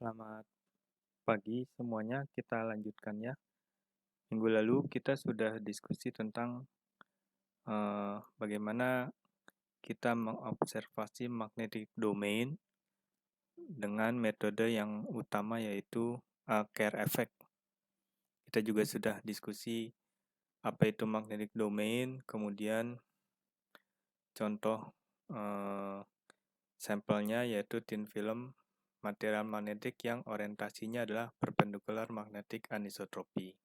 Selamat pagi semuanya, kita lanjutkan ya. Minggu lalu kita sudah diskusi tentang bagaimana kita mengobservasi magnetic domain dengan metode yang utama yaitu Kerr effect. Kita juga sudah diskusi apa itu magnetic domain, kemudian contoh sampelnya yaitu thin film material magnetik yang orientasinya adalah perpendicular magnetic anisotropy.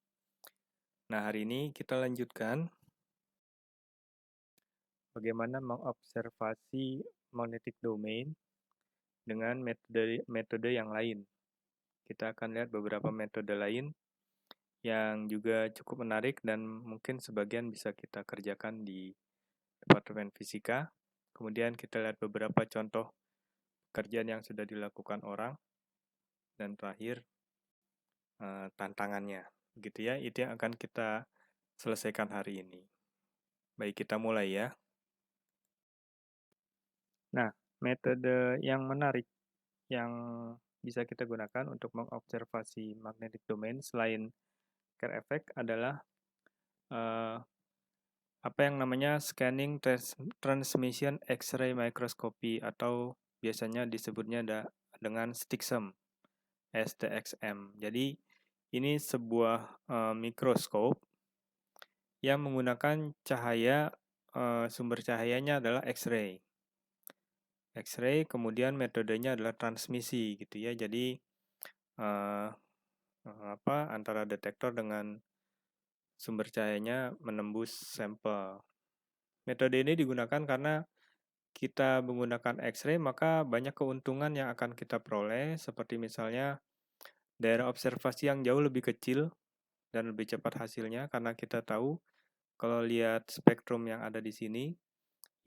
Nah, hari ini kita lanjutkan bagaimana mengobservasi magnetic domain dengan metode yang lain. Kita akan lihat beberapa metode lain yang juga cukup menarik dan mungkin sebagian bisa kita kerjakan di Departemen Fisika. Kemudian kita lihat beberapa contoh pekerjaan yang sudah dilakukan orang. Dan terakhir, tantangannya. Gitu ya, itu yang akan kita selesaikan hari ini. Baik, kita mulai ya. Nah, metode yang menarik yang bisa kita gunakan untuk mengobservasi magnetic domain selain Kerr effect adalah apa yang namanya scanning transmission X-ray microscopy atau biasanya disebutnya dengan STXM, STXM. Jadi ini sebuah mikroskop yang menggunakan cahaya, sumber cahayanya adalah X-ray. X-ray kemudian metodenya adalah transmisi gitu ya. Jadi antara detektor dengan sumber cahayanya menembus sampel. Metode ini digunakan karena kita menggunakan X-ray, maka banyak keuntungan yang akan kita peroleh, seperti misalnya daerah observasi yang jauh lebih kecil dan lebih cepat hasilnya, karena kita tahu kalau lihat spektrum yang ada di sini,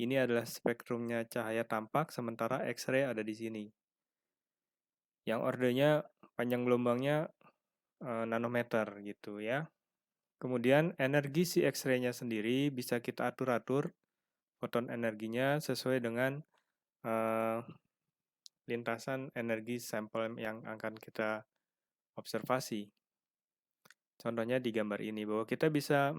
ini adalah spektrumnya cahaya tampak, sementara X-ray ada di sini. Yang ordernya, panjang gelombangnya nanometer gitu ya. Kemudian energi si X-ray-nya sendiri bisa kita atur-atur foton energinya sesuai dengan lintasan energi sampel yang akan kita observasi. Contohnya di gambar ini, bahwa kita bisa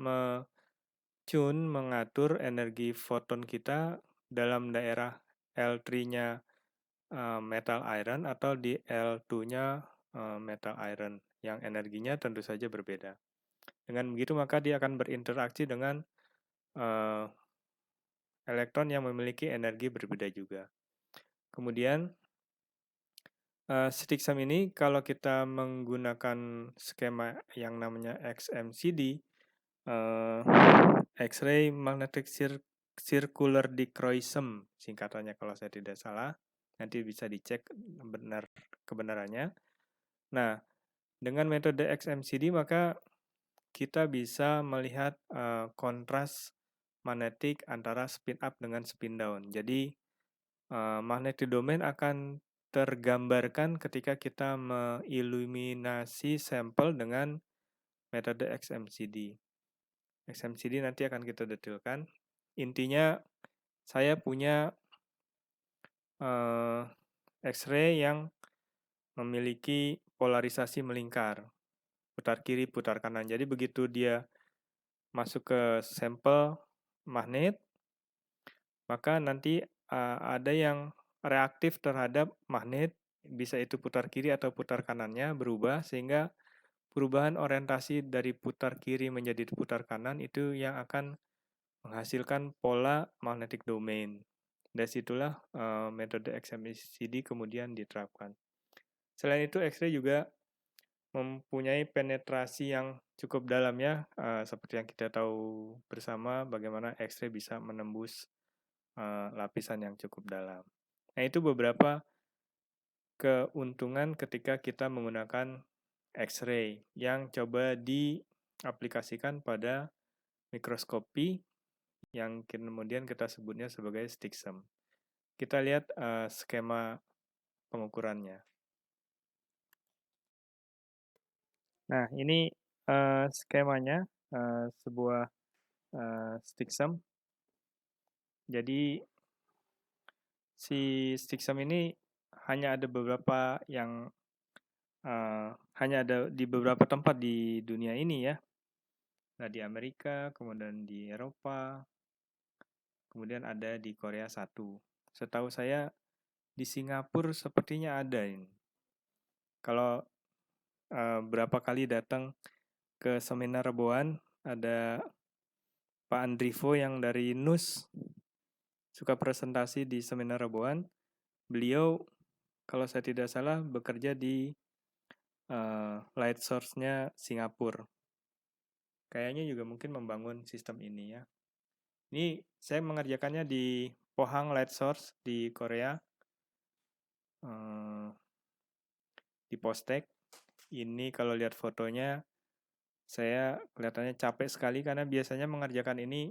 mengatur energi foton kita dalam daerah L3-nya metal iron atau di L2-nya metal iron, yang energinya tentu saja berbeda. Dengan begitu maka dia akan berinteraksi dengan elektron yang memiliki energi berbeda juga. Kemudian STXM ini kalau kita menggunakan skema yang namanya XMCD, X-ray Magnetic Circular Dichroism singkatannya kalau saya tidak salah, nanti bisa dicek benar kebenarannya. Nah, dengan metode XMCD maka kita bisa melihat kontras magnetik antara spin up dengan spin down. Jadi magnetic domain akan tergambarkan ketika kita mengiluminasi sampel dengan metode XMCD. XMCD nanti akan kita detailkan. Intinya saya punya X-ray yang memiliki polarisasi melingkar, putar kiri, putar kanan. Jadi begitu dia masuk ke sampel magnet, maka nanti ada yang reaktif terhadap magnet, bisa itu putar kiri atau putar kanannya berubah, sehingga perubahan orientasi dari putar kiri menjadi putar kanan itu yang akan menghasilkan pola magnetic domain. Dari situlah metode XMCD kemudian diterapkan. Selain itu, X-ray juga mempunyai penetrasi yang cukup dalam ya, seperti yang kita tahu bersama bagaimana X-ray bisa menembus lapisan yang cukup dalam. Nah, itu beberapa keuntungan ketika kita menggunakan X-ray yang coba diaplikasikan pada mikroskopi yang kemudian kita sebutnya sebagai STXM. Kita lihat skema pengukurannya. Nah, ini skemanya sebuah STXM. Jadi si STXM ini hanya ada beberapa yang hanya ada di beberapa tempat di dunia ini ya. Nah, di Amerika, kemudian di Eropa, kemudian ada di Korea satu. Setahu saya di Singapura sepertinya ada ini. Kalau berapa kali datang ke seminar Reboan, ada Pak Andrivo yang dari NUS suka presentasi di seminar Reboan. Beliau kalau saya tidak salah bekerja di light source-nya Singapura. Kayaknya juga mungkin membangun sistem ini ya. Ini saya mengerjakannya di Pohang Light Source di Korea, di Postek. Ini kalau lihat fotonya, saya kelihatannya capek sekali karena biasanya mengerjakan ini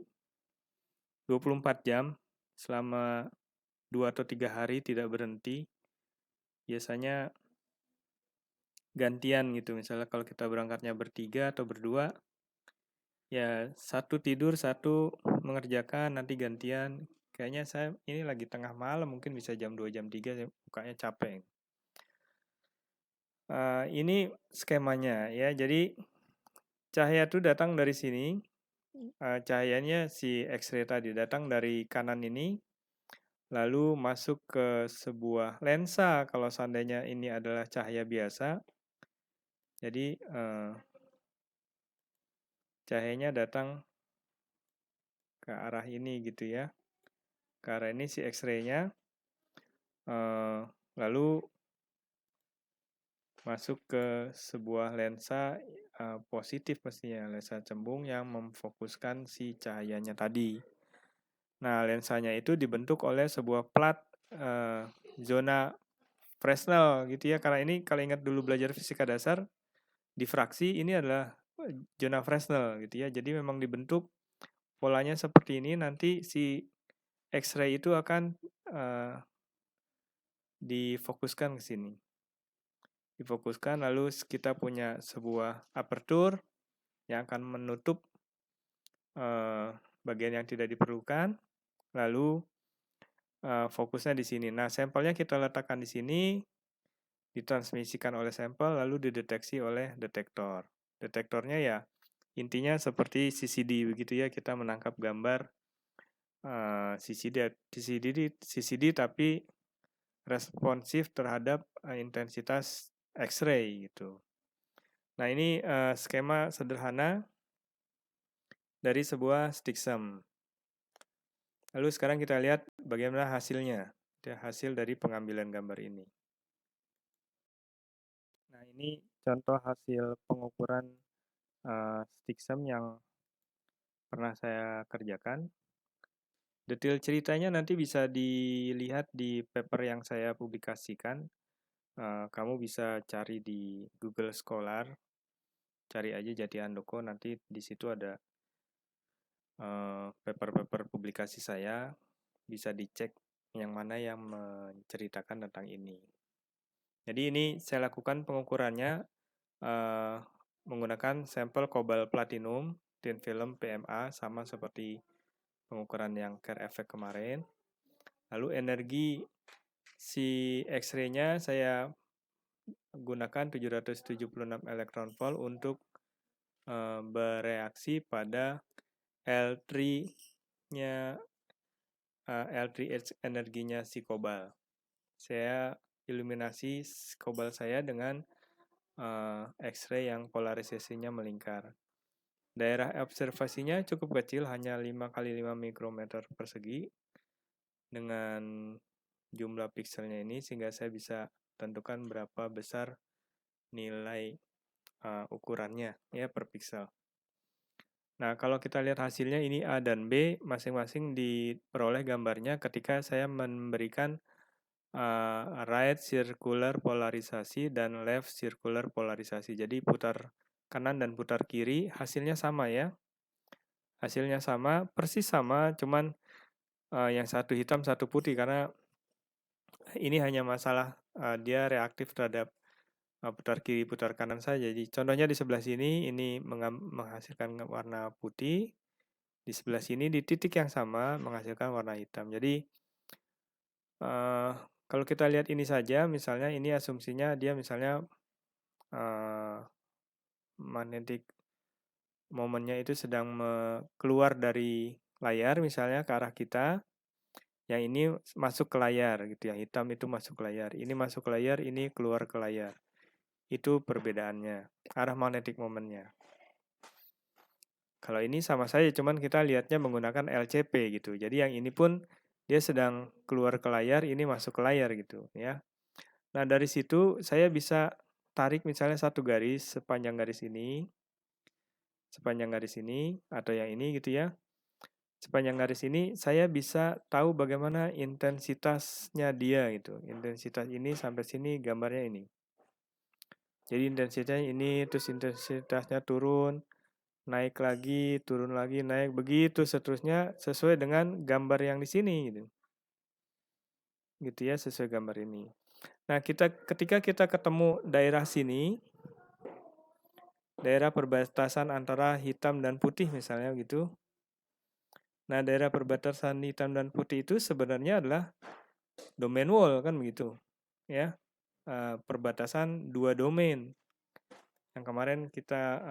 24 jam selama 2 atau 3 hari tidak berhenti. Biasanya gantian gitu, misalnya kalau kita berangkatnya bertiga atau berdua, ya satu tidur, satu mengerjakan, nanti gantian. Kayaknya saya ini lagi tengah malam, mungkin bisa jam 2, jam 3, saya bukanya capek. Ini skemanya ya, jadi cahaya itu datang dari sini, cahayanya si X-ray tadi datang dari kanan ini, lalu masuk ke sebuah lensa kalau seandainya ini adalah cahaya biasa. Jadi cahayanya datang ke arah ini gitu ya, ke arah ini si X-ray-nya, lalu masuk ke sebuah lensa positif pastinya, lensa cembung yang memfokuskan si cahayanya tadi. Nah, lensanya itu dibentuk oleh sebuah plat zona Fresnel gitu ya, karena ini kalau ingat dulu belajar fisika dasar, difraksi ini adalah zona Fresnel gitu ya, jadi memang dibentuk polanya seperti ini, nanti si X-ray itu akan difokuskan ke sini. Difokuskan, lalu kita punya sebuah aperture yang akan menutup bagian yang tidak diperlukan, lalu fokusnya di sini. Nah, sampelnya kita letakkan di sini, ditransmisikan oleh sampel, lalu dideteksi oleh detektor. Detektornya ya intinya seperti CCD begitu ya, kita menangkap gambar CCD tapi responsif terhadap intensitas X-ray gitu. Nah, ini skema sederhana dari sebuah STIXM. Lalu sekarang kita lihat bagaimana hasilnya, hasil dari pengambilan gambar ini. Nah, ini contoh hasil pengukuran STIXM yang pernah saya kerjakan. Detail ceritanya nanti bisa dilihat di paper yang saya publikasikan. Kamu bisa cari di Google Scholar, cari aja Jati Handoko, nanti di situ ada paper-paper publikasi saya, bisa dicek yang mana yang menceritakan tentang ini. Jadi ini saya lakukan pengukurannya menggunakan sampel kobalt platinum, thin film PMA, sama seperti pengukuran yang Care Effect kemarin. Lalu energi si X-ray-nya saya gunakan 776 elektron volt untuk bereaksi pada L3-nya, L3H energinya si kobalt. Saya iluminasi kobalt saya dengan X-ray yang polarisasinya melingkar. Daerah observasinya cukup kecil, hanya 5 x 5 mikrometer persegi dengan jumlah pikselnya ini, sehingga saya bisa tentukan berapa besar nilai ukurannya ya per piksel. Nah, kalau kita lihat hasilnya ini A dan B masing-masing diperoleh gambarnya ketika saya memberikan right circular polarisasi dan left circular polarisasi. Jadi putar kanan dan putar kiri, hasilnya sama ya. Hasilnya sama, persis sama, cuman yang satu hitam, satu putih, karena ini hanya masalah dia reaktif terhadap putar kiri, putar kanan saja. Jadi contohnya di sebelah sini ini menghasilkan warna putih, di sebelah sini di titik yang sama menghasilkan warna hitam. Jadi kalau kita lihat ini saja, misalnya ini asumsinya dia misalnya magnetic momennya itu sedang keluar dari layar misalnya ke arah kita, yang ini masuk ke layar gitu, yang hitam itu masuk ke layar, ini masuk ke layar, ini keluar ke layar. Itu perbedaannya, arah magnetic momennya. Kalau ini sama saja, cuman kita lihatnya menggunakan LCP gitu. Jadi yang ini pun dia sedang keluar ke layar, ini masuk ke layar gitu ya. Nah dari situ saya bisa tarik misalnya satu garis sepanjang garis ini, atau yang ini gitu ya. Sepanjang garis ini saya bisa tahu bagaimana intensitasnya dia gitu. Intensitas ini sampai sini gambarnya ini. Jadi intensitasnya ini, terus intensitasnya turun, naik lagi, turun lagi, naik, begitu seterusnya sesuai dengan gambar yang di sini gitu. Gitu ya, sesuai gambar ini. Nah, ketika kita ketemu daerah sini, daerah perbatasan antara hitam dan putih misalnya gitu. Nah, daerah perbatasan hitam dan putih itu sebenarnya adalah domain wall kan begitu. Ya. Perbatasan dua domain. Yang kemarin kita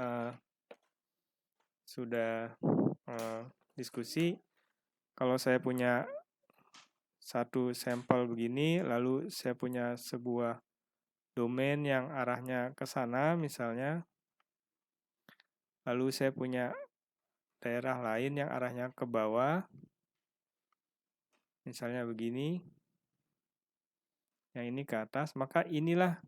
sudah diskusi, kalau saya punya satu sampel begini, lalu saya punya sebuah domain yang arahnya ke sana misalnya, lalu saya punya daerah lain yang arahnya ke bawah, misalnya begini, yang ini ke atas, maka inilah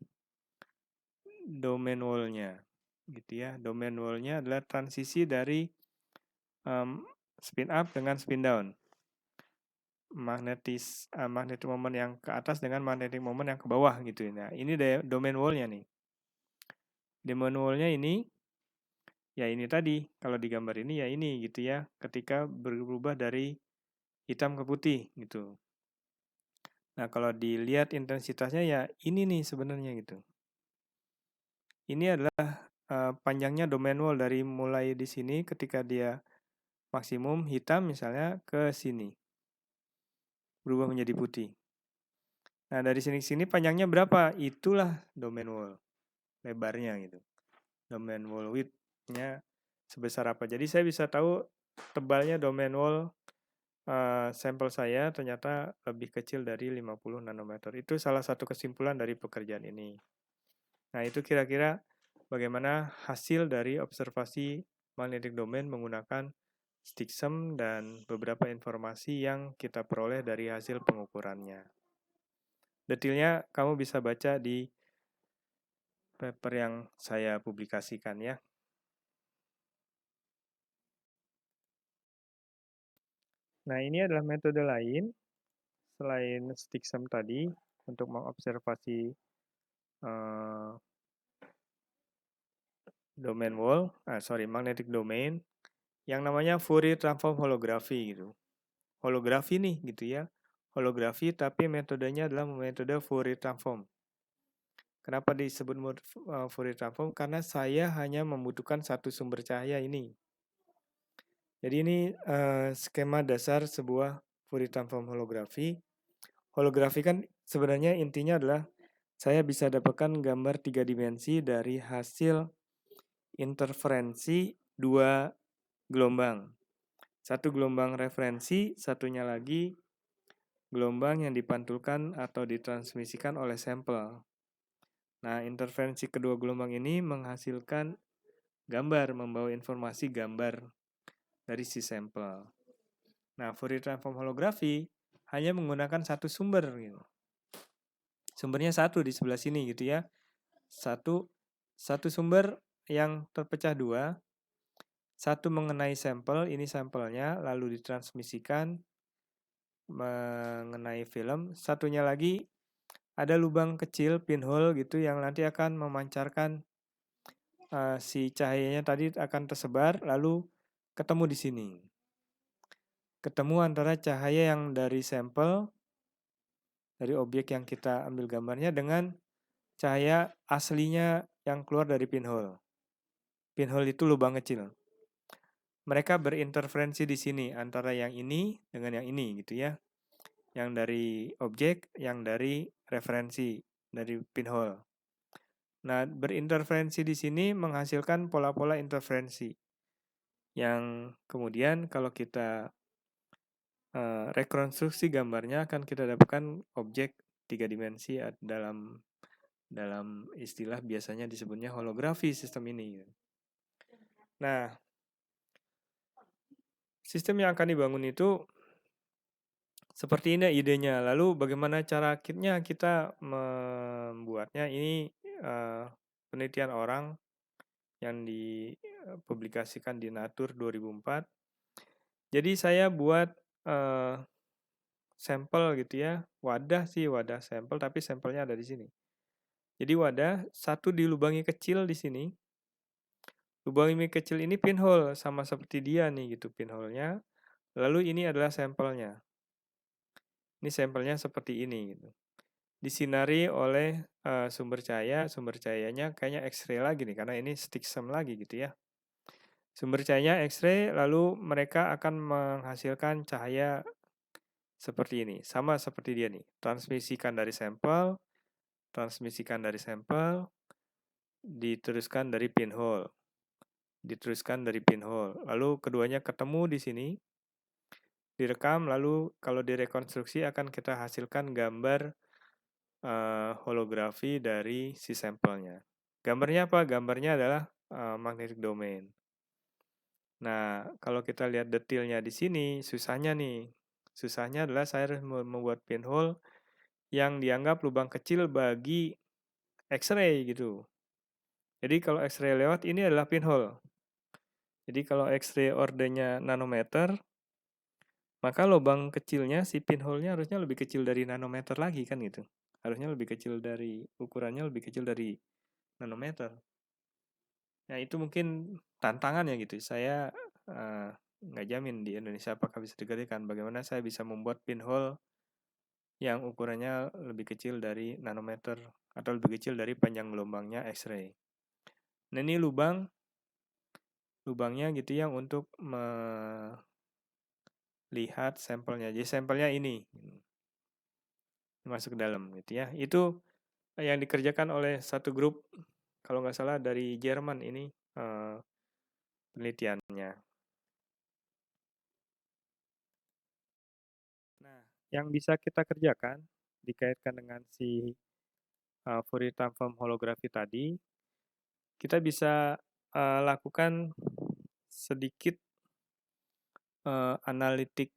domain wall-nya, gitu ya. Domain wall-nya adalah transisi dari spin up dengan spin down, magnetic moment yang ke atas dengan magnetic moment yang ke bawah gitu. Nah ini domain wall-nya nih. Domain wall-nya ini, ya ini tadi, kalau di gambar ini ya ini gitu ya, ketika berubah dari hitam ke putih gitu. Nah kalau dilihat intensitasnya ya ini nih sebenarnya gitu. Ini adalah panjangnya domain wall dari mulai di sini ketika dia maksimum hitam misalnya ke sini. Berubah menjadi putih. Nah dari sini ke sini panjangnya berapa? Itulah domain wall. Lebarnya gitu. Domain wall width-nya sebesar apa. Jadi saya bisa tahu tebalnya domain wall sampel saya ternyata lebih kecil dari 50 nanometer. Itu salah satu kesimpulan dari pekerjaan ini. Nah, itu kira-kira bagaimana hasil dari observasi magnetic domain menggunakan STIXM dan beberapa informasi yang kita peroleh dari hasil pengukurannya. Detailnya kamu bisa baca di paper yang saya publikasikan ya. Nah, ini adalah metode lain selain STIXM tadi untuk mengobservasi magnetic domain yang namanya Fourier transform holografi gitu. Holografi nih gitu ya. Holografi tapi metodenya adalah metode Fourier transform. Kenapa disebut Fourier transform? Karena saya hanya membutuhkan satu sumber cahaya ini. Jadi ini skema dasar sebuah Fourier transform holografi. Holografi kan sebenarnya intinya adalah saya bisa dapatkan gambar 3 dimensi dari hasil interferensi dua gelombang. Satu gelombang referensi, satunya lagi gelombang yang dipantulkan atau ditransmisikan oleh sampel. Nah, interferensi kedua gelombang ini menghasilkan gambar, membawa informasi gambar dari si sampel. Nah, Fourier transform holografi hanya menggunakan satu sumber gitu. Sumbernya satu di sebelah sini gitu ya. Satu sumber yang terpecah dua. Satu mengenai sampel, ini sampelnya, lalu ditransmisikan mengenai film. Satunya lagi ada lubang kecil, pinhole gitu, yang nanti akan memancarkan si cahayanya tadi akan tersebar, lalu ketemu di sini. Ketemu antara cahaya yang dari sampel, dari objek yang kita ambil gambarnya, dengan cahaya aslinya yang keluar dari pinhole. Pinhole itu lubang kecil. Mereka berinterferensi di sini antara yang ini dengan yang ini gitu ya. Yang dari objek, yang dari referensi, dari pinhole. Nah, berinterferensi di sini menghasilkan pola-pola interferensi yang kemudian kalau kita rekonstruksi gambarnya akan kita dapatkan objek 3 dimensi dalam istilah biasanya disebutnya holografi sistem ini. Nah, sistem yang akan dibangun itu seperti ini idenya. Lalu bagaimana cara kita membuatnya? Ini penelitian orang yang dipublikasikan di Nature 2004. Jadi saya buat sampel gitu ya, wadah sampel, tapi sampelnya ada di sini. Jadi wadah satu dilubangi kecil di sini. Lubang kecil ini pinhole sama seperti dia nih gitu pinhole-nya. Lalu ini adalah sampelnya. Ini sampelnya seperti ini gitu. Disinari oleh sumber cahayanya kayaknya X-ray lagi nih karena ini stiksem lagi gitu ya. Sumber cahayanya X-ray lalu mereka akan menghasilkan cahaya seperti ini, sama seperti dia nih. Transmisikan dari sampel, diteruskan dari pinhole, lalu keduanya ketemu di sini, direkam, lalu kalau direkonstruksi akan kita hasilkan gambar holografi dari si sampelnya. Gambarnya apa? Gambarnya adalah magnetic domain. Nah, kalau kita lihat detailnya di sini, susahnya adalah saya harus membuat pinhole yang dianggap lubang kecil bagi X-ray gitu. Jadi kalau X-ray lewat, ini adalah pinhole. Jadi kalau X-ray ordernya nanometer, maka lubang kecilnya, si pinhole-nya harusnya lebih kecil dari nanometer lagi kan gitu. Harusnya ukurannya lebih kecil dari nanometer. Nah itu mungkin tantangannya gitu. Saya nggak jamin di Indonesia apakah bisa dikerjakan. Bagaimana saya bisa membuat pinhole yang ukurannya lebih kecil dari nanometer atau lebih kecil dari panjang gelombangnya X-ray. Nah ini lubangnya gitu ya untuk melihat sampelnya. Jadi sampelnya ini masuk ke dalam gitu ya. Itu yang dikerjakan oleh satu grup kalau nggak salah dari Jerman ini penelitiannya. Nah, yang bisa kita kerjakan dikaitkan dengan si Fourier transform holografi tadi, kita bisa lakukan sedikit analitik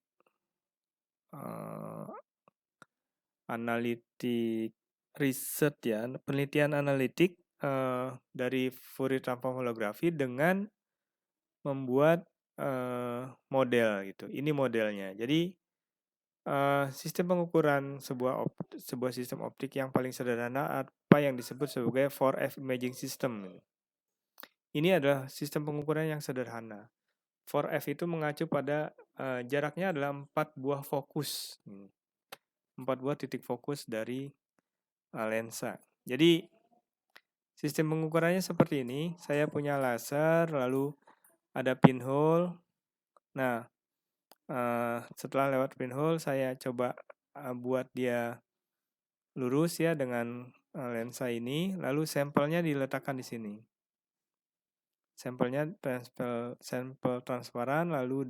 riset ya, penelitian analitik dari Fourier transform holografi dengan membuat model gitu. Ini modelnya. Jadi sistem pengukuran sebuah sistem optik yang paling sederhana apa yang disebut sebagai 4F imaging system. Ini adalah sistem pengukuran yang sederhana. 4F itu mengacu pada jaraknya adalah 4 buah fokus. 4 buah titik fokus dari lensa. Jadi sistem pengukurannya seperti ini. Saya punya laser, lalu ada pinhole. Nah, setelah lewat pinhole, saya coba buat dia lurus ya dengan lensa ini, lalu sampelnya diletakkan di sini. Sampelnya sampel transparan lalu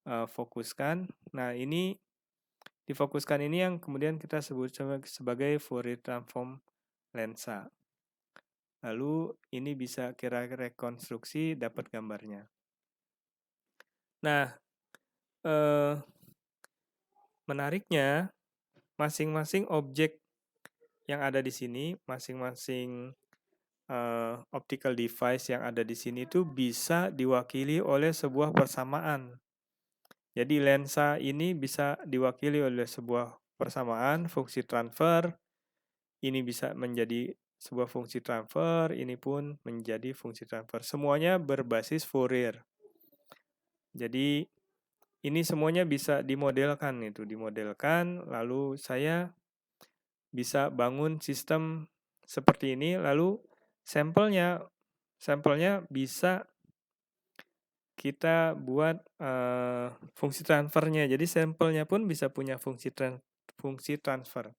difokuskan. Nah, ini difokuskan ini yang kemudian kita sebut sebagai Fourier transform lensa. Lalu ini bisa kita rekonstruksi dapat gambarnya. Nah, menariknya masing-masing objek yang ada di sini, masing-masing optical device yang ada di sini itu bisa diwakili oleh sebuah persamaan. Jadi lensa ini bisa diwakili oleh sebuah persamaan fungsi transfer. Ini bisa menjadi sebuah fungsi transfer, ini pun menjadi fungsi transfer. Semuanya berbasis Fourier. Jadi ini semuanya bisa dimodelkan lalu saya bisa bangun sistem seperti ini, lalu sampelnya bisa kita buat fungsi transfernya. Jadi sampelnya pun bisa punya fungsi transfer.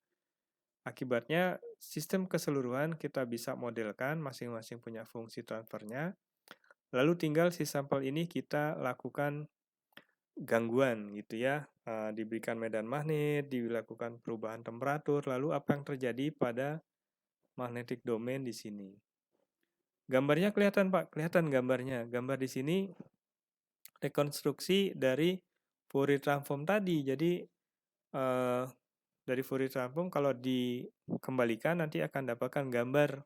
Akibatnya sistem keseluruhan kita bisa modelkan, masing-masing punya fungsi transfernya, lalu tinggal si sampel ini kita lakukan gangguan gitu ya, diberikan medan magnet, dilakukan perubahan temperatur, lalu apa yang terjadi pada magnetic domain di sini. Gambarnya kelihatan Pak, kelihatan gambarnya. Gambar di sini rekonstruksi dari Fourier transform tadi. Jadi dari Fourier transform kalau dikembalikan nanti akan dapatkan gambar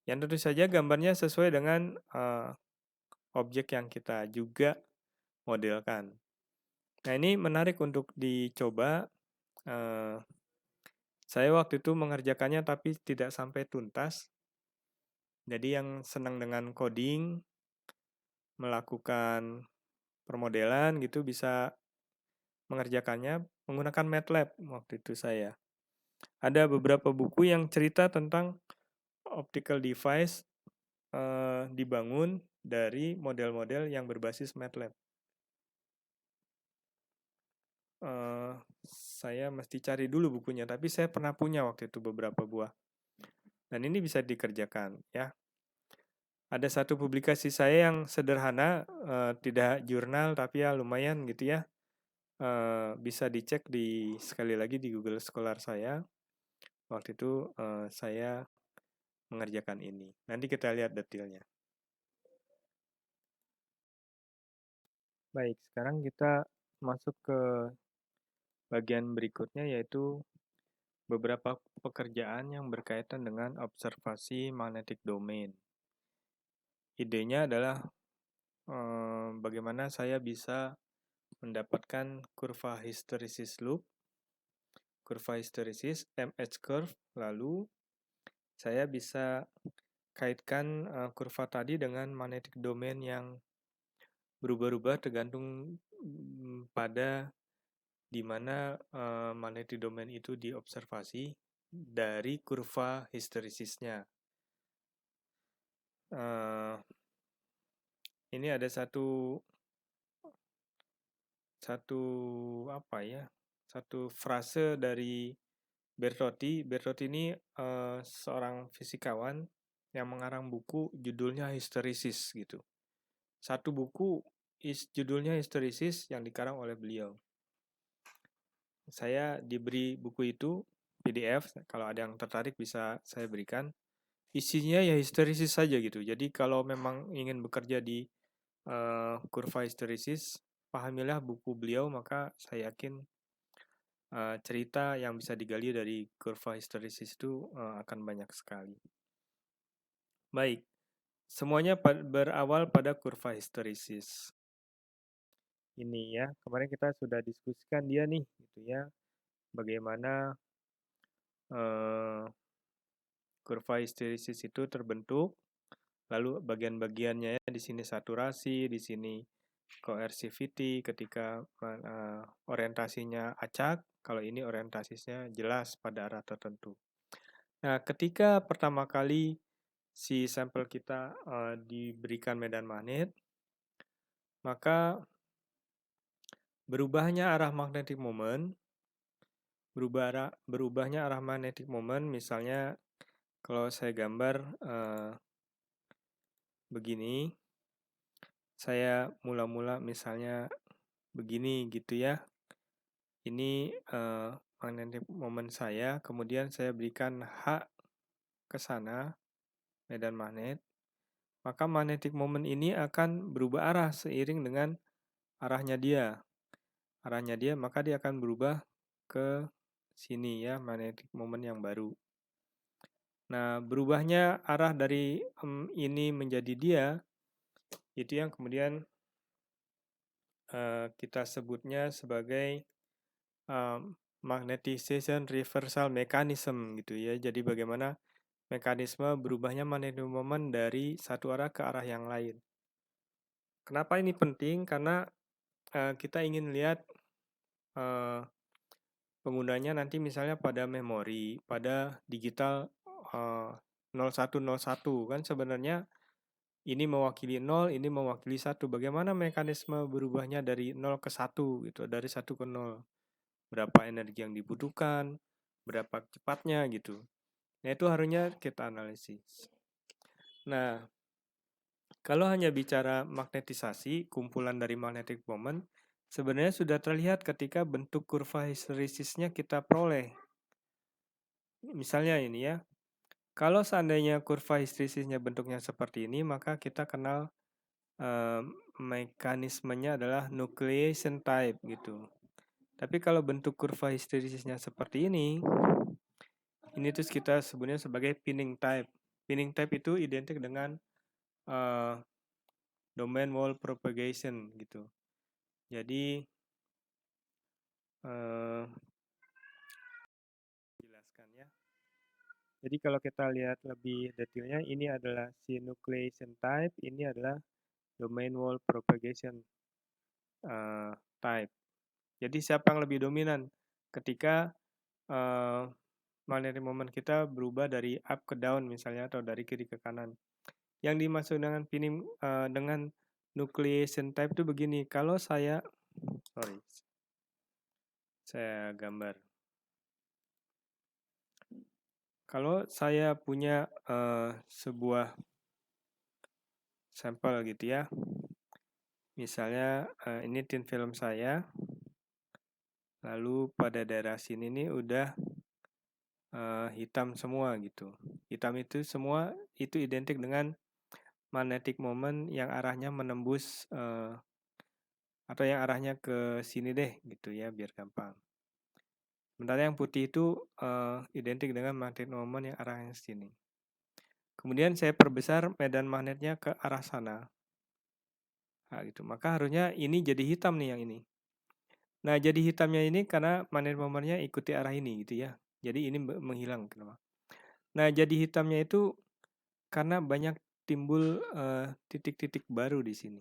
yang tentu saja gambarnya sesuai dengan objek yang kita juga modelkan. Nah ini menarik untuk dicoba. Saya waktu itu mengerjakannya tapi tidak sampai tuntas. Jadi yang senang dengan coding, melakukan permodelan gitu bisa mengerjakannya menggunakan MATLAB waktu itu saya. Ada beberapa buku yang cerita tentang optical device dibangun dari model-model yang berbasis MATLAB. Saya mesti cari dulu bukunya, tapi saya pernah punya waktu itu beberapa buah. Dan ini bisa dikerjakan ya. Ada satu publikasi saya yang sederhana, tidak jurnal tapi ya lumayan gitu ya. Bisa dicek sekali lagi di Google Scholar saya. Waktu itu saya mengerjakan ini. Nanti kita lihat detailnya. Baik, sekarang kita masuk ke bagian berikutnya yaitu beberapa pekerjaan yang berkaitan dengan observasi magnetic domain. Idenya adalah bagaimana saya bisa mendapatkan kurva hysteresis loop, kurva hysteresis MH curve, lalu saya bisa kaitkan kurva tadi dengan magnetic domain yang berubah-ubah tergantung pada di mana magnetic domain itu diobservasi dari kurva hysteresisnya. Ini ada satu frase dari Bertotti. Bertotti ini seorang fisikawan yang mengarang buku judulnya Hysteresis gitu. Satu buku judulnya Hysteresis yang dikarang oleh beliau. Saya diberi buku itu PDF, kalau ada yang tertarik bisa saya berikan. Isinya ya hysteresis saja gitu. Jadi kalau memang ingin bekerja di kurva hysteresis, pahamilah buku beliau, maka saya yakin cerita yang bisa digali dari kurva hysteresis itu akan banyak sekali. Baik, semuanya berawal pada kurva hysteresis. Ini ya, kemarin kita sudah diskusikan dia nih, gitu ya, bagaimana kurva hysteresis itu terbentuk, lalu bagian-bagiannya ya, di sini saturasi, di sini coercivity ketika orientasinya acak, kalau ini orientasinya jelas pada arah tertentu. Nah, ketika pertama kali si sampel kita diberikan medan magnet, maka berubahnya arah magnetic moment, berubahnya arah magnetic moment, misalnya kalau saya gambar begini, saya mula-mula misalnya begini gitu ya. Ini magnetic moment saya, kemudian saya berikan H ke sana, medan magnet, maka magnetic moment ini akan berubah arah seiring dengan arahnya dia. Maka dia akan berubah ke sini ya, magnetic moment yang baru. Nah, berubahnya arah dari ini menjadi dia, itu yang kemudian kita sebutnya sebagai magnetization reversal mechanism gitu ya. Jadi bagaimana mekanisme berubahnya magnetic moment dari satu arah ke arah yang lain. Kenapa ini penting? Karena kita ingin lihat penggunanya nanti misalnya pada memori, pada digital 0101 kan sebenarnya ini mewakili 0, ini mewakili 1. Bagaimana mekanisme berubahnya dari 0 ke 1 gitu, dari 1 ke 0. Berapa energi yang dibutuhkan, berapa cepatnya gitu. Nah, itu harusnya kita analisis. Nah, kalau hanya bicara magnetisasi, kumpulan dari magnetic moment, sebenarnya sudah terlihat ketika bentuk kurva histeresisnya kita peroleh. Misalnya ini ya, kalau seandainya kurva histeresisnya bentuknya seperti ini, maka kita kenal mekanismenya adalah nucleation type gitu. Tapi kalau bentuk kurva histeresisnya seperti ini terus kita sebutnya sebagai pinning type. Pinning type itu identik dengan domain wall propagation gitu. Jadi jelaskan ya. Jadi kalau kita lihat lebih detailnya, ini adalah si nucleation type, ini adalah domain wall propagation type. Jadi siapa yang lebih dominan ketika magnetic moment kita berubah dari up ke down misalnya atau dari kiri ke kanan. Yang dimaksud dengan pinning dengan nucleation type itu begini. Kalau saya gambar. Kalau saya punya sebuah sampel gitu ya. Misalnya ini tin film saya. Lalu pada daerah sini nih udah hitam semua gitu. Hitam itu semua itu identik dengan magnetic moment yang arahnya menembus atau yang arahnya ke sini deh gitu ya biar gampang. Sementara yang putih itu identik dengan magnetic moment yang arahnya ke sini. Kemudian saya perbesar medan magnetnya ke arah sana. Nah, gitu. Maka harusnya ini jadi hitam nih yang ini. Nah, jadi hitamnya ini karena magnetic momennya ikuti arah ini gitu ya. Jadi ini menghilang kenapa? Nah, jadi hitamnya itu karena banyak timbul titik-titik baru di sini.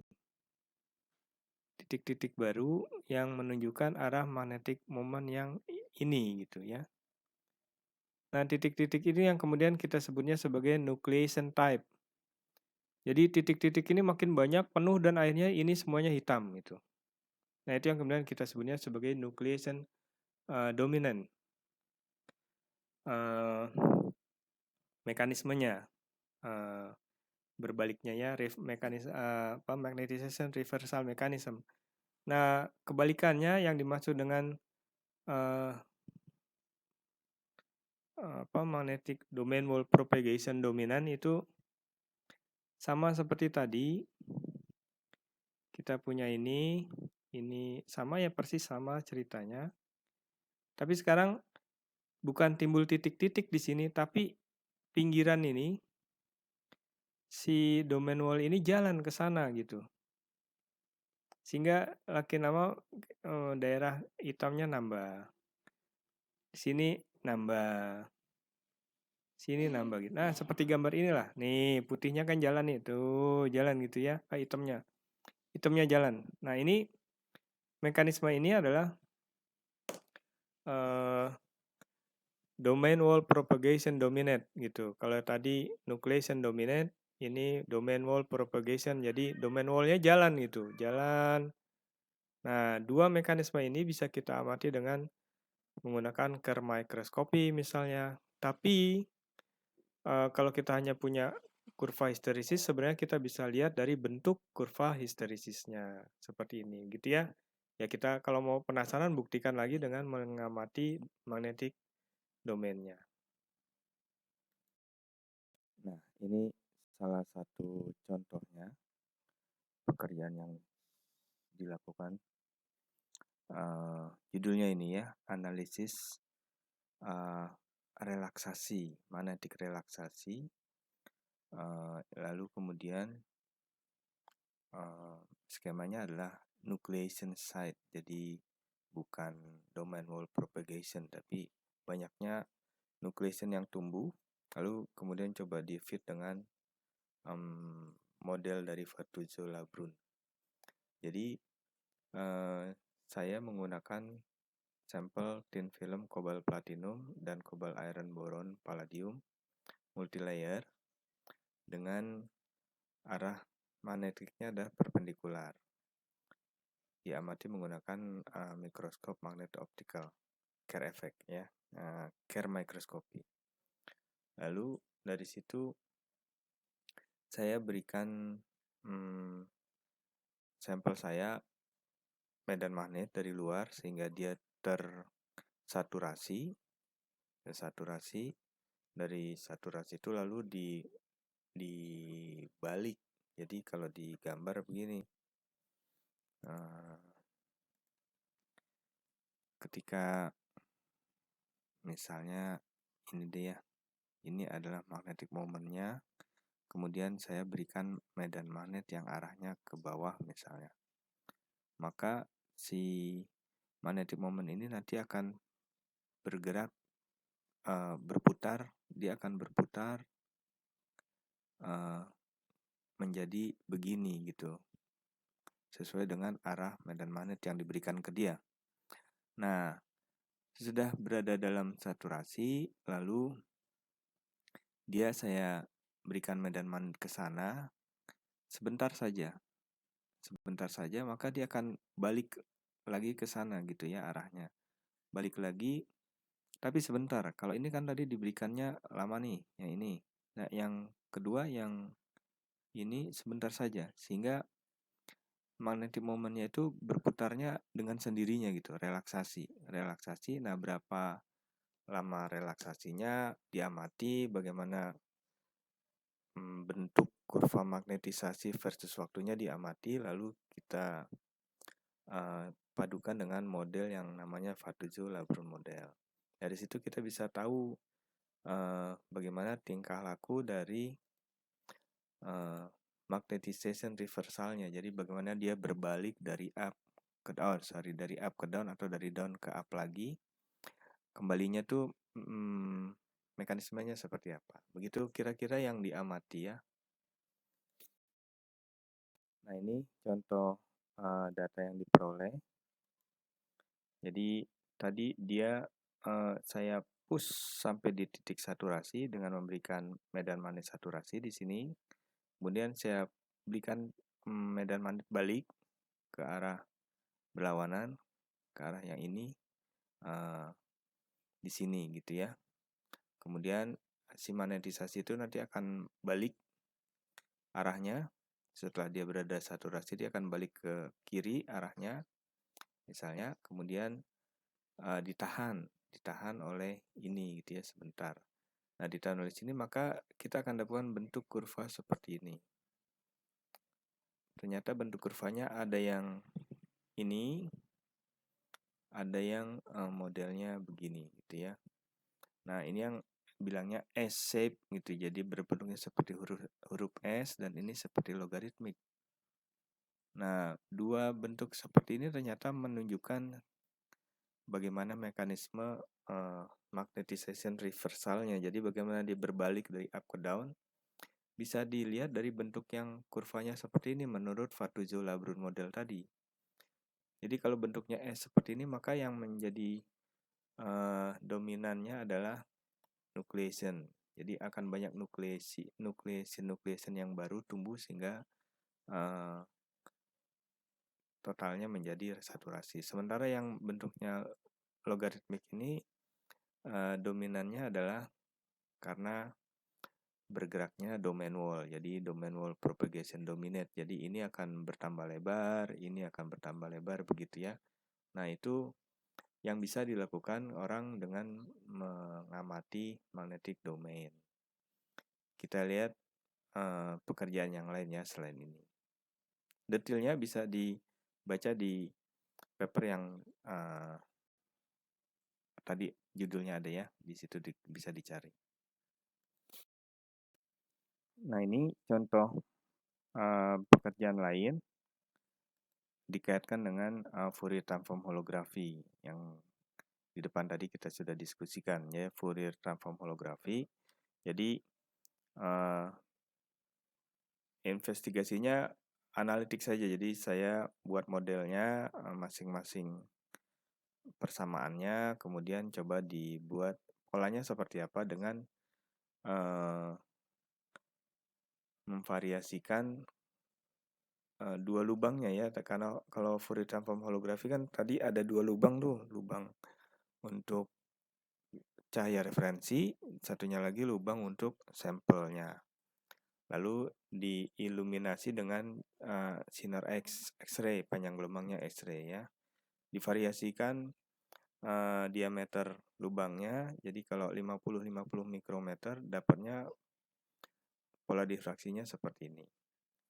Titik-titik baru yang menunjukkan arah magnetic moment yang ini gitu ya. Nah, titik-titik ini yang kemudian kita sebutnya sebagai nucleation type. Jadi titik-titik ini makin banyak, penuh, dan akhirnya ini semuanya hitam gitu. Nah, itu yang kemudian kita sebutnya sebagai nucleation dominant. Mekanismenya berbaliknya ya, magnetization reversal mechanism. Nah, kebalikannya yang dimaksud dengan magnetic domain wall propagation dominant itu sama seperti tadi. Kita punya ini sama ya, persis sama ceritanya. Tapi sekarang bukan timbul titik-titik di sini, tapi pinggiran ini si domain wall ini jalan ke sana gitu. Sehingga makin lama daerah hitamnya nambah. Di sini nambah. Sini nambah gitu. Nah, seperti gambar inilah. Nih, putihnya kan jalan nih. Tuh, jalan gitu ya. Hitamnya. Hitamnya jalan. Nah, ini mekanisme ini adalah domain wall propagation dominant gitu. Kalau tadi nucleation dominant, ini domain wall propagation. Jadi domain wallnya jalan gitu. Jalan. Nah, dua mekanisme ini bisa kita amati dengan menggunakan Kerr microscopy misalnya. Tapi kalau kita hanya punya kurva histeresis, sebenarnya kita bisa lihat dari bentuk kurva histeresisnya seperti ini, gitu ya. Ya kita kalau mau penasaran buktikan lagi dengan mengamati magnetic domainnya. Nah, ini salah satu contohnya pekerjaan yang dilakukan. Judulnya ini ya, analisis relaksasi, magnetic relaksasi. Lalu kemudian skemanya adalah nucleation site. Jadi bukan domain wall propagation, tapi banyaknya nucleation yang tumbuh. Lalu kemudian coba di fit dengan model dari Vatuzzo-Labrun. Jadi saya menggunakan sampel tin film kobalt platinum dan kobalt iron boron palladium multilayer dengan arah magnetiknya adalah perpendikular. Diamati menggunakan mikroskop magnet optikal. Kerr effect ya, Kerr microscopy. Lalu dari situ saya berikan sampel saya medan magnet dari luar sehingga dia tersaturasi. Dari saturasi itu lalu dibalik. Jadi kalau digambar begini, ketika misalnya ini dia, ini adalah magnetic momentnya, kemudian saya berikan medan magnet yang arahnya ke bawah misalnya, maka si magnetic moment ini nanti akan bergerak, berputar, dia akan berputar menjadi begini gitu, sesuai dengan arah medan magnet yang diberikan ke dia. Nah, sudah berada dalam saturasi, lalu saya berikan medan magnet ke sana sebentar saja, maka dia akan balik lagi ke sana gitu ya arahnya. Balik lagi, tapi sebentar. Kalau ini kan tadi diberikannya lama nih, yang ini. Nah, yang kedua yang ini sebentar saja, sehingga magnetic momentnya itu berputarnya dengan sendirinya gitu, relaksasi. Nah, berapa lama relaksasinya diamati, bagaimana bentuk kurva magnetisasi versus waktunya diamati, lalu kita padukan dengan model yang namanya Fatuzzo-Labrun model. Dari situ kita bisa tahu bagaimana tingkah laku dari magnetization reversalnya. Jadi bagaimana dia berbalik dari up ke down, dari up ke down atau dari down ke up lagi. Kembalinya tuh mekanismenya seperti apa. Begitu kira-kira yang diamati ya. Nah, ini contoh data yang diperoleh. Jadi tadi dia saya push sampai di titik saturasi dengan memberikan medan magnet saturasi di sini. Kemudian saya berikan medan magnet balik ke arah berlawanan, ke arah yang ini di sini gitu ya. Kemudian si magnetisasi itu nanti akan balik arahnya. Setelah dia berada saturasi, dia akan balik ke kiri arahnya misalnya, kemudian ditahan oleh ini gitu ya sebentar. Nah, ditahan oleh sini, maka kita akan dapatkan bentuk kurva seperti ini. Ternyata bentuk kurvanya ada yang ini, ada yang modelnya begini gitu ya. Nah, ini yang bilangnya S-shape gitu, jadi berbentuknya seperti huruf S dan ini seperti logaritmik. Nah, dua bentuk seperti ini ternyata menunjukkan bagaimana mekanisme magnetization reversalnya. Jadi bagaimana dia berbalik dari up ke down. Bisa dilihat dari bentuk yang kurvanya seperti ini menurut Fatuzzo-Labrun model tadi. Jadi kalau bentuknya S seperti ini, maka yang menjadi dominannya adalah nucleation. Jadi akan banyak nucleation yang baru tumbuh sehingga totalnya menjadi saturasi. Sementara yang bentuknya logaritmik ini dominannya adalah karena bergeraknya domain wall. Jadi domain wall propagation dominate. Jadi ini akan bertambah lebar, ini akan bertambah lebar begitu ya. Nah, itu yang bisa dilakukan orang dengan mengamati magnetic domain. Kita lihat pekerjaan yang lainnya selain ini. Detailnya bisa dibaca di paper yang tadi judulnya ada ya, di situ bisa dicari. Nah, ini contoh pekerjaan lain dikaitkan dengan Fourier transform holografi yang di depan tadi kita sudah diskusikan ya, Fourier transform holografi. Jadi investigasinya analitik saja. Jadi saya buat modelnya masing-masing persamaannya, kemudian coba dibuat polanya seperti apa dengan memvariasikan dua lubangnya ya, karena kalau Fourier transform holografi kan tadi ada dua lubang tuh, lubang untuk cahaya referensi, satunya lagi lubang untuk sampelnya. Lalu diiluminasi dengan sinar X-ray, panjang gelombangnya X-ray ya. Divariasikan diameter lubangnya, jadi kalau 50-50 mikrometer dapatnya pola difraksinya seperti ini.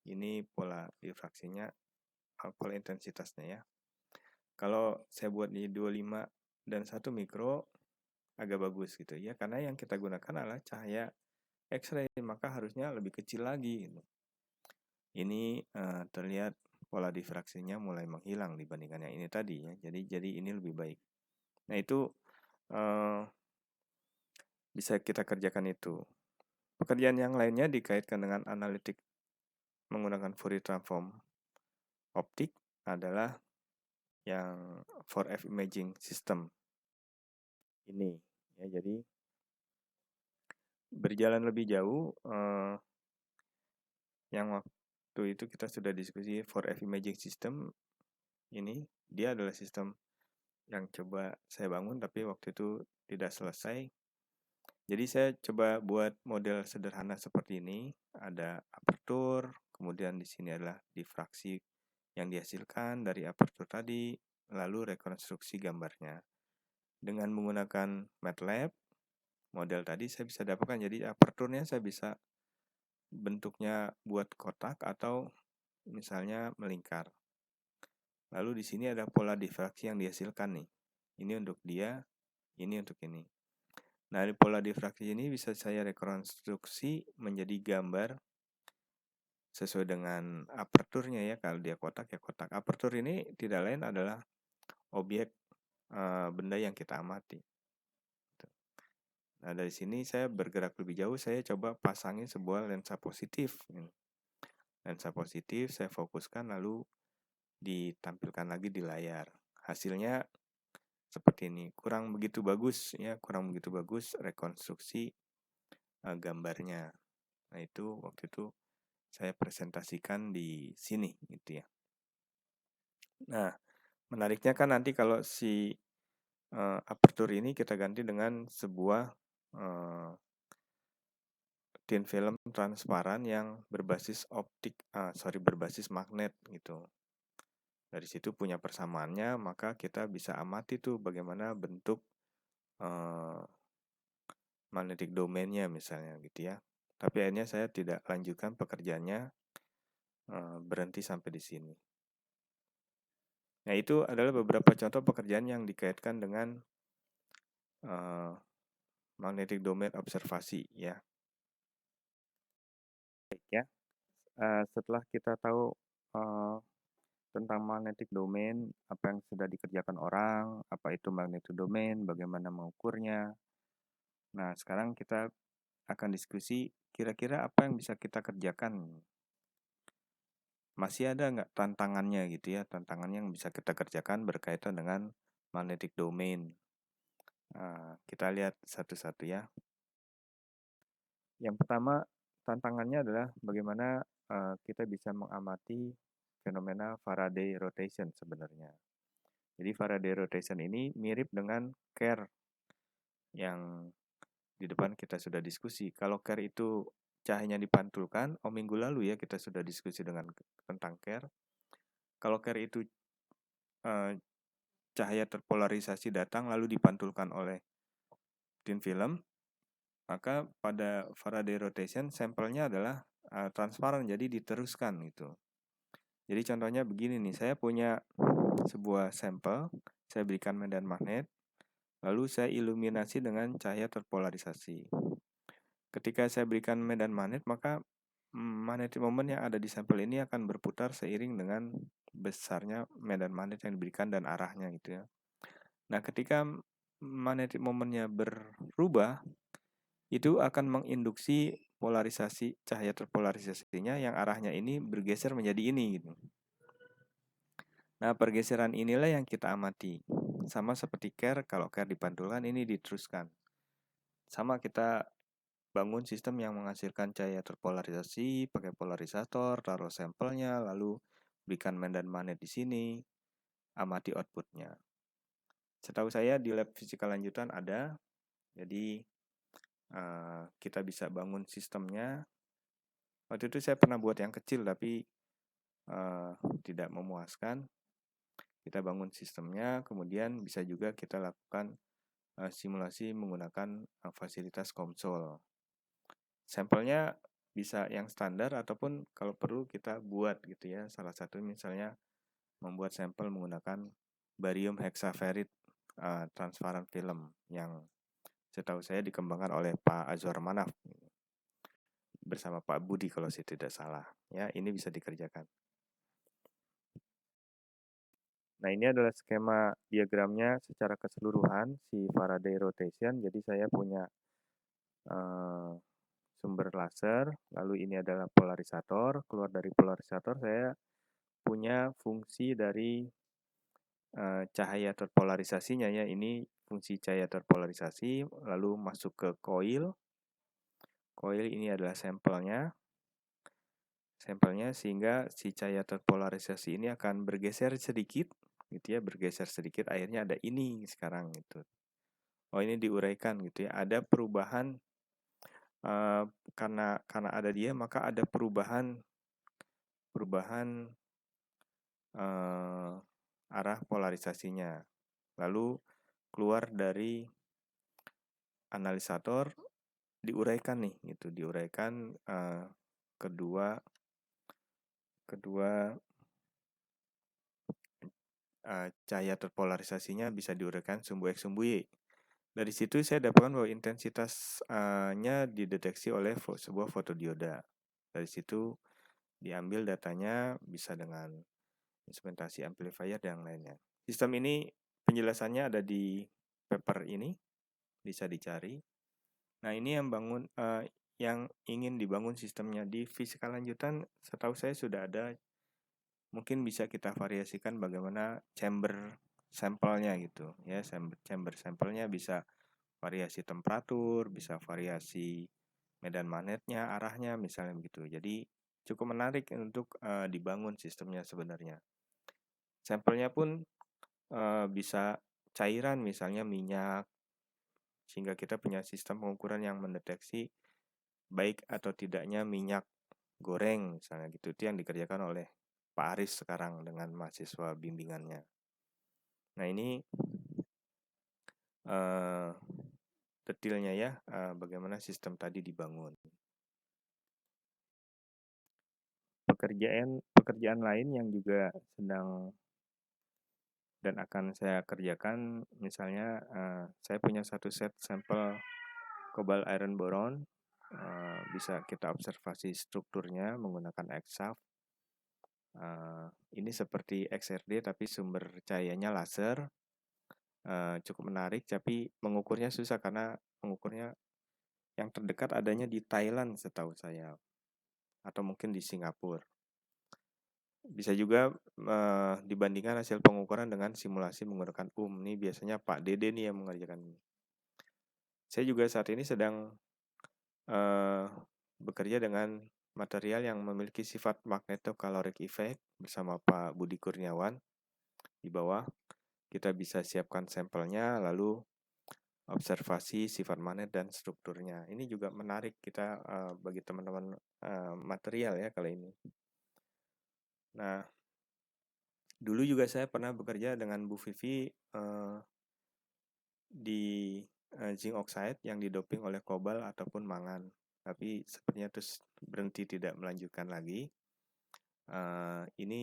Ini pola difraksinya, pola intensitasnya ya. Kalau saya buat di 25 dan 1 mikro agak bagus gitu ya, karena yang kita gunakan adalah cahaya X-ray, maka harusnya lebih kecil lagi gitu. Ini terlihat pola difraksinya mulai menghilang dibandingkan yang ini tadi ya. Jadi ini lebih baik. Nah, itu bisa kita kerjakan itu. Pekerjaan yang lainnya dikaitkan dengan analitik menggunakan Fourier transform optik adalah yang 4F imaging system ini ya. Jadi berjalan lebih jauh, yang waktu itu kita sudah diskusi 4F imaging system ini, dia adalah sistem yang coba saya bangun tapi waktu itu tidak selesai. Jadi saya coba buat model sederhana seperti ini, ada apertur, kemudian di sini adalah difraksi yang dihasilkan dari apertur tadi, lalu rekonstruksi gambarnya. Dengan menggunakan MATLAB, model tadi saya bisa dapatkan, jadi aperturnya saya bisa bentuknya buat kotak atau misalnya melingkar. Lalu di sini ada pola difraksi yang dihasilkan nih. Ini untuk dia, ini untuk ini. Nah, di pola difraksi ini bisa saya rekonstruksi menjadi gambar sesuai dengan aperturnya ya. Kalau dia kotak ya kotak. Apertur ini tidak lain adalah objek benda yang kita amati. Nah, dari sini saya bergerak lebih jauh, saya coba pasangin sebuah lensa positif. Lensa positif saya fokuskan lalu ditampilkan lagi di layar. Hasilnya seperti ini, kurang begitu bagus ya, kurang begitu bagus rekonstruksi gambarnya. Nah, itu waktu itu saya presentasikan di sini gitu ya. Nah, menariknya kan nanti kalau si apertur ini kita ganti dengan sebuah thin film transparan yang berbasis berbasis magnet gitu. Dari situ punya persamaannya, maka kita bisa amati tuh bagaimana bentuk magnetic domain-nya misalnya gitu ya. Tapi akhirnya saya tidak lanjutkan pekerjaannya, berhenti sampai di sini. Nah, itu adalah beberapa contoh pekerjaan yang dikaitkan dengan magnetic domain observasi ya. Baik ya. Setelah kita tahu tentang magnetic domain, apa yang sudah dikerjakan orang, apa itu magnetic domain, bagaimana mengukurnya. Nah, sekarang kita akan diskusi kira-kira apa yang bisa kita kerjakan. Masih ada nggak tantangannya gitu ya, tantangan yang bisa kita kerjakan berkaitan dengan magnetic domain. Kita lihat satu-satu ya. Yang pertama, tantangannya adalah bagaimana kita bisa mengamati fenomena Faraday rotation sebenarnya. Jadi Faraday rotation ini mirip dengan Kerr yang di depan kita sudah diskusi. Kalau Kerr itu cahayanya dipantulkan, minggu lalu ya kita sudah diskusi tentang Kerr. Kalau Kerr itu cahaya terpolarisasi datang lalu dipantulkan oleh thin film, maka pada Faraday rotation sampelnya adalah transparan, jadi diteruskan gitu. Jadi contohnya begini nih, saya punya sebuah sampel, saya berikan medan magnet, lalu saya iluminasi dengan cahaya terpolarisasi. Ketika saya berikan medan magnet, maka magnetic moment yang ada di sampel ini akan berputar seiring dengan besarnya medan magnet yang diberikan dan arahnya gitu ya. Nah, ketika magnetic momentnya berubah, itu akan menginduksi polarisasi cahaya terpolarisasinya yang arahnya ini bergeser menjadi ini gitu. Nah, pergeseran inilah yang kita amati. Sama seperti Kerr, kalau Kerr dipantulkan ini diteruskan. Sama kita bangun sistem yang menghasilkan cahaya terpolarisasi, pakai polarisator, taruh sampelnya, lalu berikan medan magnet di sini, amati outputnya. Setahu saya di lab fisika lanjutan ada, jadi kita bisa bangun sistemnya. Waktu itu saya pernah buat yang kecil tapi tidak memuaskan. Kita bangun sistemnya, kemudian bisa juga kita lakukan simulasi menggunakan fasilitas konsol. Sampelnya bisa yang standar ataupun kalau perlu kita buat gitu ya. Salah satu misalnya membuat sampel menggunakan barium hexaferrit transparan film yang setahu saya dikembangkan oleh Pak Azwar Manaf bersama Pak Budi kalau saya tidak salah. Ya, ini bisa dikerjakan. Nah, ini adalah skema diagramnya secara keseluruhan si Faraday rotation. Jadi saya punya sumber laser, lalu ini adalah polarisator. Keluar dari polarisator saya punya fungsi dari cahaya terpolarisasinya ya. Ini fungsi cahaya terpolarisasi, lalu masuk ke coil. Coil ini adalah sampelnya. Sampelnya sehingga si cahaya terpolarisasi ini akan bergeser sedikit gitu ya, bergeser sedikit, akhirnya ada ini sekarang gitu. Oh, ini diuraikan gitu ya. Ada perubahan karena ada dia maka ada perubahan arah polarisasinya. Lalu keluar dari analisator diuraikan nih gitu, diuraikan kedua cahaya terpolarisasinya bisa diuraikan sumbu X sumbu Y. Dari situ saya dapatkan bahwa intensitasnya dideteksi oleh sebuah fotodioda. Dari situ diambil datanya bisa dengan instrumentasi amplifier dan lainnya. Sistem ini penjelasannya ada di paper ini, bisa dicari. Nah, ini yang ingin dibangun sistemnya di fisika lanjutan, setahu saya sudah ada. Mungkin bisa kita variasikan bagaimana chamber sampelnya gitu ya. Chamber sampelnya bisa variasi temperatur, bisa variasi medan magnetnya, arahnya misalnya begitu. Jadi cukup menarik untuk dibangun sistemnya sebenarnya. Sampelnya pun bisa cairan misalnya minyak, sehingga kita punya sistem pengukuran yang mendeteksi baik atau tidaknya minyak goreng misalnya gitu. Itu yang dikerjakan oleh Pak Aris sekarang dengan mahasiswa bimbingannya. Nah, ini detailnya ya, bagaimana sistem tadi dibangun. Pekerjaan lain yang juga sedang dan akan saya kerjakan, misalnya saya punya satu set sampel cobalt iron boron, bisa kita observasi strukturnya menggunakan X-shaft. Ini seperti XRD tapi sumber cahayanya laser. Cukup menarik, tapi mengukurnya susah karena mengukurnya yang terdekat adanya di Thailand setahu saya, atau mungkin di Singapura. Bisa juga dibandingkan hasil pengukuran dengan simulasi menggunakan Ini biasanya Pak Dede nih yang mengerjakan ini. Saya juga saat ini sedang bekerja dengan material yang memiliki sifat magnetocaloric effect bersama Pak Budi Kurniawan. Di bawah kita bisa siapkan sampelnya, lalu observasi sifat magnet dan strukturnya. Ini juga menarik kita bagi teman-teman material ya kali ini. Nah, dulu juga saya pernah bekerja dengan Bu Vivi di zinc oxide yang didoping oleh kobal ataupun mangan. Tapi sepertinya terus berhenti, tidak melanjutkan lagi. Ini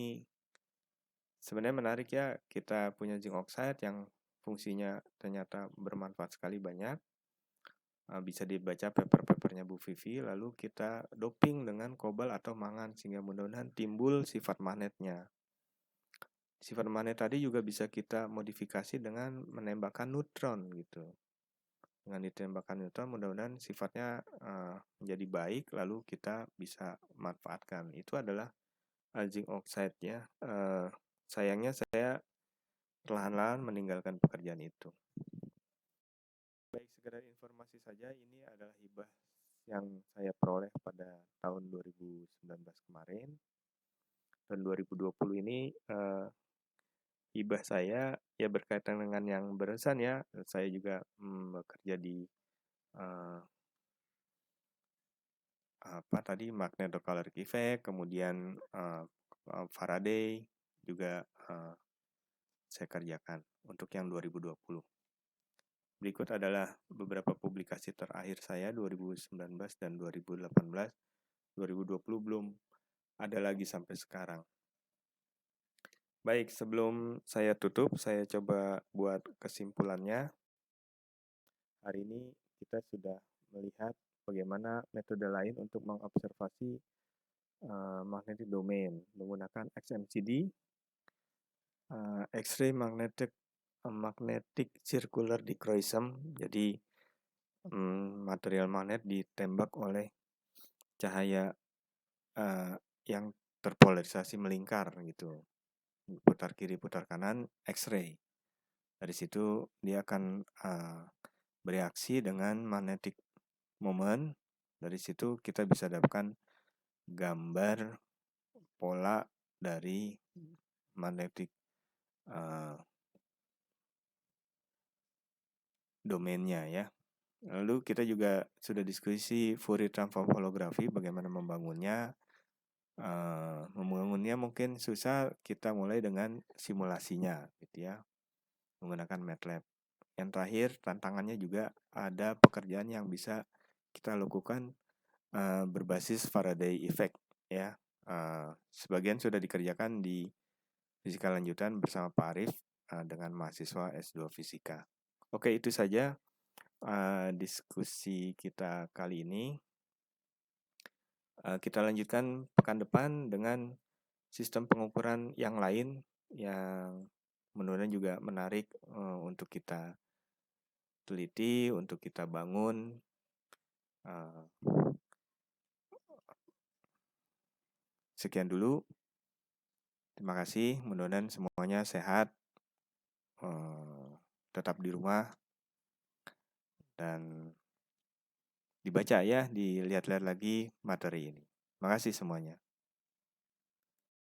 sebenarnya menarik ya, kita punya zinc oxide yang fungsinya ternyata bermanfaat sekali, banyak. Bisa dibaca paper-papernya Bu Vivi, lalu kita doping dengan kobal atau mangan sehingga mudah-mudahan timbul sifat magnetnya. Sifat magnet tadi juga bisa kita modifikasi dengan menembakkan neutron gitu. Dengan ditembakkan neutron mudah-mudahan sifatnya menjadi baik, lalu kita bisa manfaatkan. Itu adalah zinc oxide ya. Sayangnya saya perlahan-lahan meninggalkan pekerjaan itu. Baik, sekedar informasi saja, ini adalah hibah yang saya peroleh pada tahun 2019 kemarin. Dan 2020 ini hibah saya ya berkaitan dengan yang barusan ya. Saya juga bekerja di eh, apa tadi magnetocaloric effect, kemudian Faraday juga saya kerjakan untuk yang 2020. Berikut adalah beberapa publikasi terakhir saya 2019 dan 2018. 2020 belum ada lagi sampai sekarang. Baik, sebelum saya tutup, saya coba buat kesimpulannya. Hari ini kita sudah melihat bagaimana metode lain untuk mengobservasi magnetic domain menggunakan XMCD, X-ray magnetic circular dichroism. Jadi material magnet ditembak oleh cahaya yang terpolarisasi melingkar gitu, putar kiri putar kanan, X-ray. Dari situ dia akan bereaksi dengan magnetic moment. Dari situ kita bisa dapatkan gambar pola dari magnetic domainnya ya. Lalu kita juga sudah diskusi Fourier transform holografi, bagaimana membangunnya. Membangunnya mungkin susah, kita mulai dengan simulasinya gitu ya, menggunakan MATLAB. Yang terakhir tantangannya juga ada pekerjaan yang bisa kita lakukan berbasis Faraday effect ya. Sebagian sudah dikerjakan di fisika lanjutan bersama Pak Arif dengan mahasiswa S2 Fisika. Oke, itu saja diskusi kita kali ini. Kita lanjutkan pekan depan dengan sistem pengukuran yang lain yang menurutnya juga menarik untuk kita teliti, untuk kita bangun. Sekian dulu. Terima kasih. Mudah-mudahan semuanya sehat, tetap di rumah, dan dibaca ya, dilihat-lihat lagi materi ini. Terima kasih semuanya.